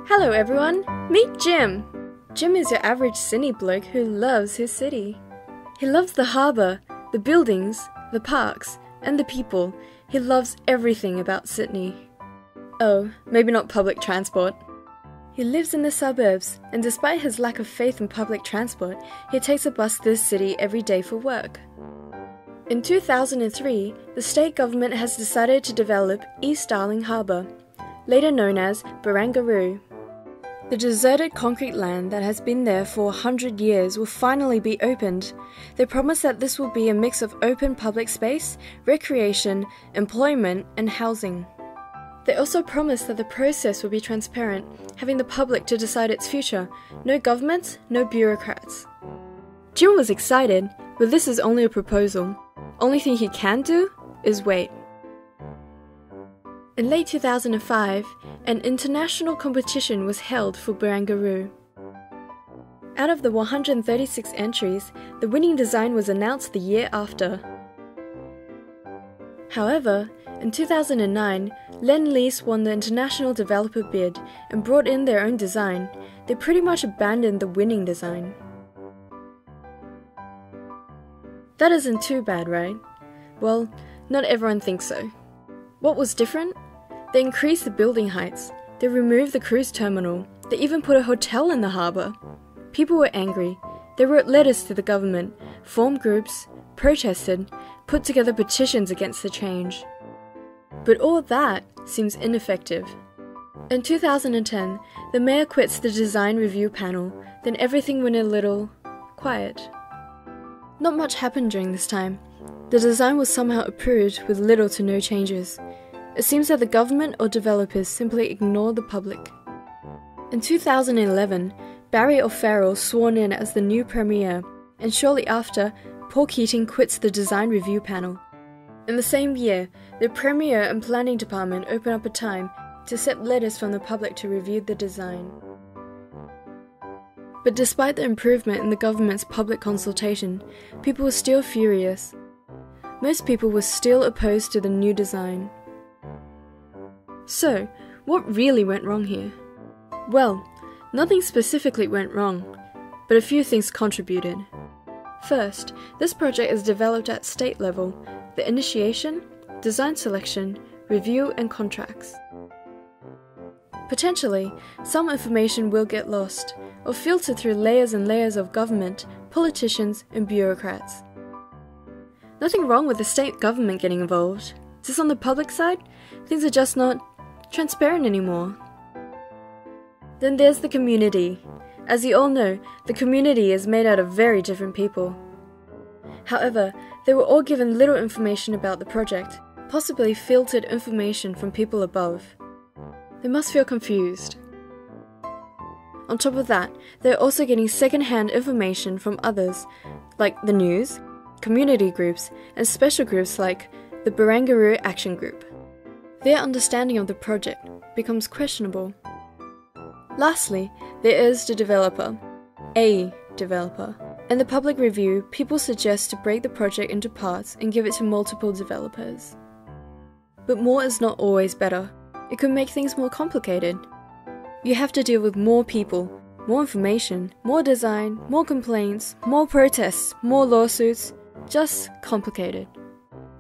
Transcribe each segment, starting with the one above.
Hello everyone, meet Jim! Jim is your average Sydney bloke who loves his city. He loves the harbour, the buildings, the parks, and the people. He loves everything about Sydney. Oh, maybe not public transport. He lives in the suburbs, and despite his lack of faith in public transport, he takes a bus to the city every day for work. In 2003, the state government has decided to develop East Darling Harbour, later known as Barangaroo. The deserted concrete land that has been there for 100 years will finally be opened. They promise that this will be a mix of open public space, recreation, employment, and housing. They also promise that the process will be transparent, having the public to decide its future. No governments, no bureaucrats. Jim was excited, but this is only a proposal. Only thing he can do is wait. In late 2005, an international competition was held for Barangaroo. Out of the 136 entries, the winning design was announced the year after. However, in 2009, Lend-Lease won the international developer bid and brought in their own design. They pretty much abandoned the winning design. That isn't too bad, right? Well, not everyone thinks so. What was different? They increased the building heights, they removed the cruise terminal, they even put a hotel in the harbour. People were angry, they wrote letters to the government, formed groups, protested, put together petitions against the change. But all that seems ineffective. In 2010, the mayor quits the design review panel, then everything went a little quiet. Not much happened during this time. The design was somehow approved with little to no changes. It seems that the government or developers simply ignored the public. In 2011, Barry O'Farrell sworn in as the new premier, and shortly after, Paul Keating quits the design review panel. In the same year, the premier and planning department opened up a time to accept letters from the public to review the design. But despite the improvement in the government's public consultation, people were still furious. Most people were still opposed to the new design. So, what really went wrong here? Well, nothing specifically went wrong, but a few things contributed. First, this project is developed at state level: the initiation, design selection, review, and contracts. Potentially, some information will get lost, or filtered through layers and layers of government, politicians, and bureaucrats. Nothing wrong with the state government getting involved. Just on the public side, things are just not transparent anymore. Then there's the community. As you all know, the community is made out of very different people. However, they were all given little information about the project, possibly filtered information from people above. They must feel confused. On top of that, they're also getting second-hand information from others, like the news, community groups, and special groups like the Barangaroo Action Group. Their understanding of the project becomes questionable. Lastly, there is the developer, a developer. In the public review, people suggest to break the project into parts and give it to multiple developers. But more is not always better. It could make things more complicated. You have to deal with more people, more information, more design, more complaints, more protests, more lawsuits. Just complicated.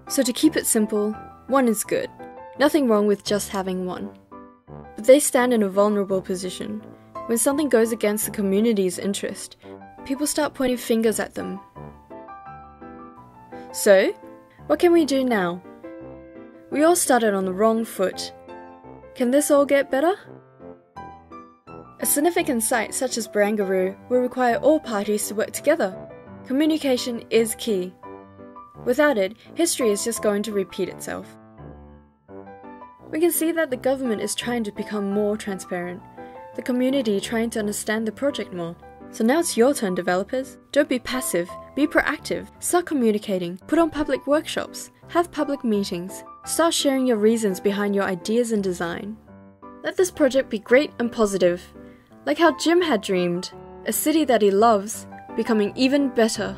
So to keep it simple, one is good. Nothing wrong with just having one. But they stand in a vulnerable position. When something goes against the community's interest, people start pointing fingers at them. So, what can we do now? We all started on the wrong foot. Can this all get better? A significant site such as Barangaroo will require all parties to work together. Communication is key. Without it, history is just going to repeat itself. We can see that the government is trying to become more transparent, the community trying to understand the project more. So now it's your turn, developers. Don't be passive, be proactive, start communicating, put on public workshops, have public meetings, start sharing your reasons behind your ideas and design. Let this project be great and positive, like how Jim had dreamed, a city that he loves, becoming even better.